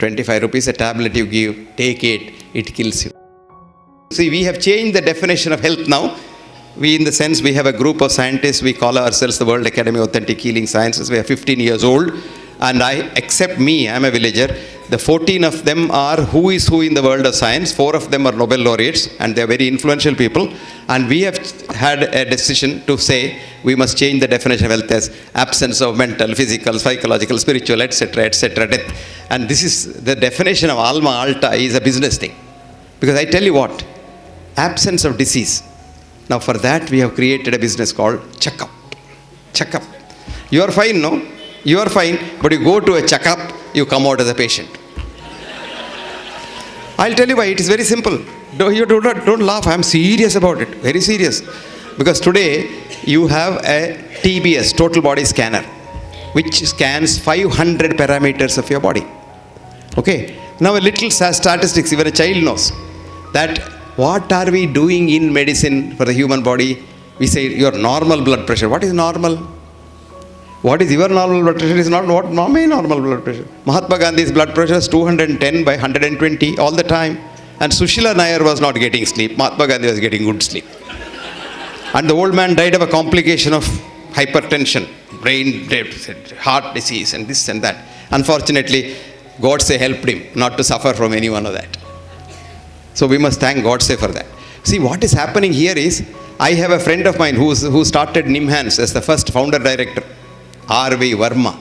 25 rupees a tablet you give, take it, it kills you. See, we have changed the definition of health now. We, in the sense, we have a group of scientists, we call ourselves the World Academy of Authentic Healing Sciences. We are 15 years old, and except me, I am a villager. The 14 of them are who is who in the world of science. 4 of them are Nobel laureates, and they are very influential people. And we have had a decision to say we must change the definition of health as absence of mental, physical, psychological, spiritual, etc., etc., death. And this is the definition of Alma Alta is a business thing. Because I tell you what, absence of disease. Now for that we have created a business called checkup. Checkup. You are fine, no? You are fine, but you go to a checkup, you come out as a patient. I'll tell you why. It is very simple. Don't laugh. I'm serious about it. Very serious. Because today you have a TBS, total body scanner, which scans 500 parameters of your body. Okay. Now a little statistics, even a child knows that what are we doing in medicine for the human body? We say your normal blood pressure. What is normal? What is your normal blood pressure is not what my normal blood pressure. Mahatma Gandhi's blood pressure is 210 by 120 all the time. And Sushila Nair was not getting sleep. Mahatma Gandhi was getting good sleep. And the old man died of a complication of hypertension, brain death, heart disease, and this and that. Unfortunately, Godse helped him not to suffer from any one of that. So we must thank Godse for that. See, what is happening here is, I have a friend of mine who started Nimhans as the first founder director, R.V. Verma.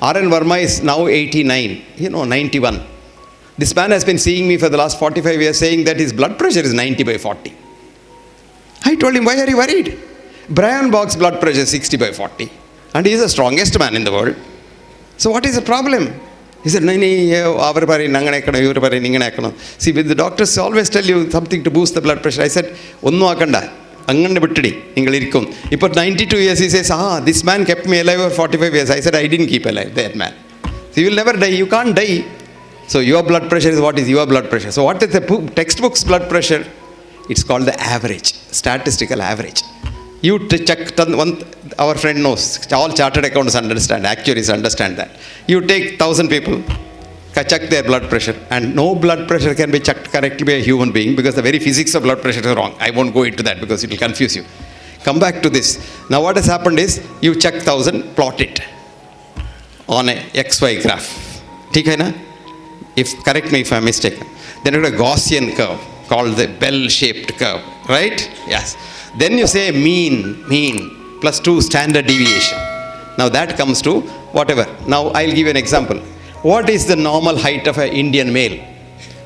R.N. Verma is now 89, 91. This man has been seeing me for the last 45 years saying that his blood pressure is 90 by 40. I told him, why are you worried? Brian Bog's blood pressure is 60 by 40. And he is the strongest man in the world. So what is the problem? He said, see, with the doctors always tell you something to boost the blood pressure. I said, இப்போ 92 years, he says, this man kept me alive for 45 years. I said, I didn't keep alive that man. So you will never die. You can't die. So your blood pressure is what is your blood pressure. So what is the textbook's blood pressure? It's called the average, statistical average. You check, our friend knows, all chartered accountants understand, actuaries understand that. You take 1,000 people, check their blood pressure, and no blood pressure can be checked correctly by a human being because the very physics of blood pressure is wrong. I won't go into that because it will confuse you. Come back to this. Now what has happened is, you check 1,000, plot it on a XY graph. Okay, na? Correct me if I'm mistaken. Then you have a Gaussian curve called the bell-shaped curve, right? Yes. Then you say mean, plus 2 standard deviation. Now that comes to whatever. Now I'll give you an example. What is the normal height of an Indian male?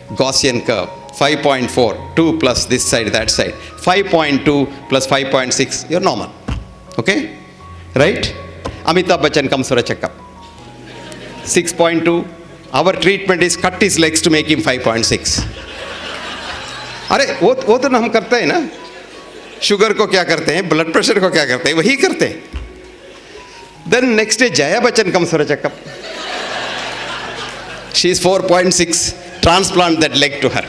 Gaussian curve, 5.4, 2 plus this side, that side. 5.2 plus 5.6, you're normal. Okay? Right? Amitabh Bachchan comes for a checkup. 6.2. Our treatment is cut his legs to make him 5.6. वो तो हम करते हैं ना. Sugar को क्या करते हैं, ब्लड प्रेशर को क्या करते हैं, वही करते हैं. Then next day Jaya Bachchan comes for a checkup. She is 4.6. Transplant that leg to her.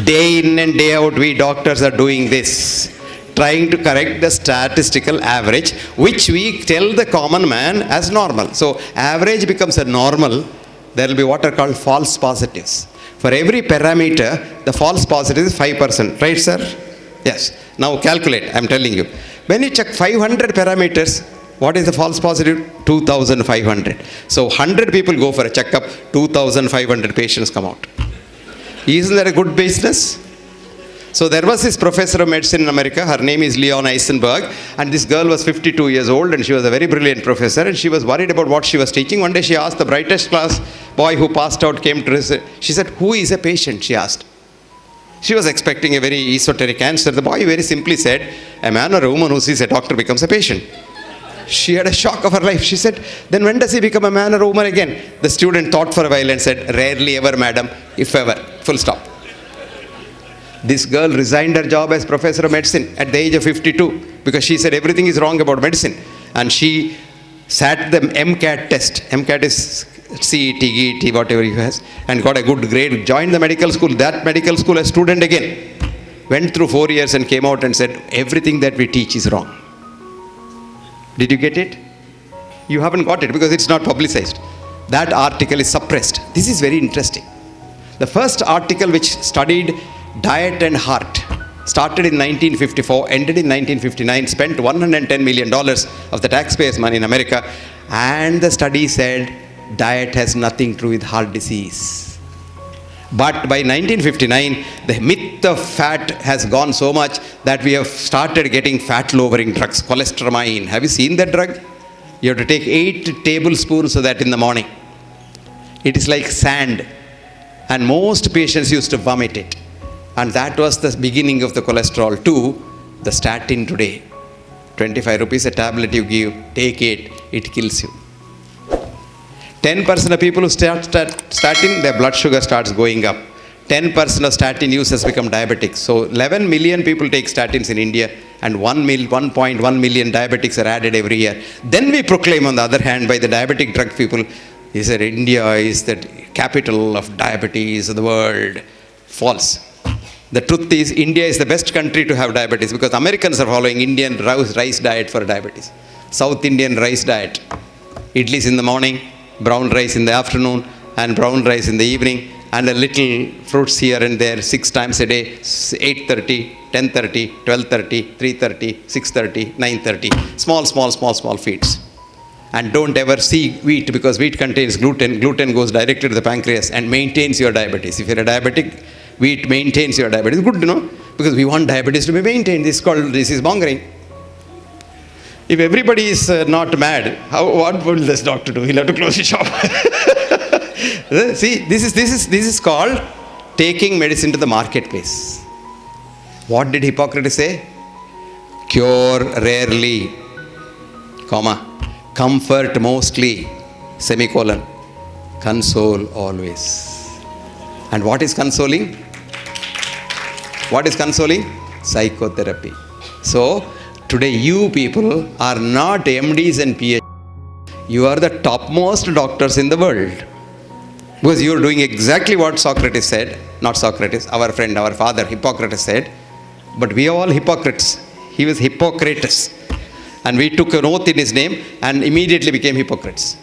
Day in and day out we doctors are doing this, trying to correct the statistical average, which we tell the common man as normal. So average becomes a normal. There will be what are called false positives. For every parameter, the false positive is 5%. Right, sir? Yes. Now calculate, I'm telling you. When you check 500 parameters, what is the false positive? 2,500. So 100 people go for a checkup, 2,500 patients come out. Isn't that a good business? So there was this professor of medicine in America, her name is Leon Eisenberg, and this girl was 52 years old and she was a very brilliant professor and she was worried about what she was teaching. One day she asked the brightest class boy who passed out, came to her, she said, who is a patient, she asked. She was expecting a very esoteric answer. The boy very simply said, a man or a woman who sees a doctor becomes a patient. She had a shock of her life. She said, then when does he become a man or a woman again? The student thought for a while and said, rarely ever, madam, if ever, full stop. This girl resigned her job as professor of medicine at the age of 52 because she said everything is wrong about medicine. And she sat the MCAT test. MCAT is CET, GET, whatever he has, and got a good grade, joined the medical school. That medical school, a student again, went through 4 years and came out and said, everything that we teach is wrong. Did you get it? You haven't got it because it's not publicized. That article is suppressed. This is very interesting. The first article which studied diet and heart started in 1954, ended in 1959, spent $110 million of the taxpayers' money in America, and the study said diet has nothing to do with heart disease. But by 1959, the myth of fat has gone so much that we have started getting fat-lowering drugs, cholesterol. Have you seen that drug? You have to take 8 tablespoons of that in the morning. It is like sand, and most patients used to vomit it. And that was the beginning of the cholesterol too. The statin today, 25 rupees a tablet you give, take it, it kills you. 10% of people who start statin, their blood sugar starts going up. 10% of statin users become diabetics. So 11 million people take statins in India, and 1.1 million diabetics are added every year. Then we proclaim, on the other hand, by the diabetic drug people, he said India is the capital of diabetes of the world. False. The truth is, India is the best country to have diabetes because Americans are following Indian rice diet for diabetes. South Indian rice diet. Idlis in the morning, brown rice in the afternoon, and brown rice in the evening, and a little fruits here and there 6 times a day, 8:30, 10:30, 12:30, 3:30, 6:30, 9:30. Small feeds. And don't ever see wheat, because wheat contains gluten. Gluten goes directly to the pancreas and maintains your diabetes. If you're a diabetic, wheat maintains your diabetes. Good to know, because we want diabetes to be maintained. This is called disease mongering. If everybody is not mad, what will this doctor do? He'll have to close his shop. See, this is called taking medicine to the marketplace. What did Hippocrates say? Cure rarely, comma, comfort mostly, semicolon, console always. And what is consoling? What is consoling? Psychotherapy. So, today you people are not MDs and PhDs. You are the topmost doctors in the world. Because you are doing exactly what Socrates said. Not Socrates, our friend, our father, Hippocrates said. But we are all hypocrites. He was Hippocrates. And we took an oath in his name and immediately became hypocrites.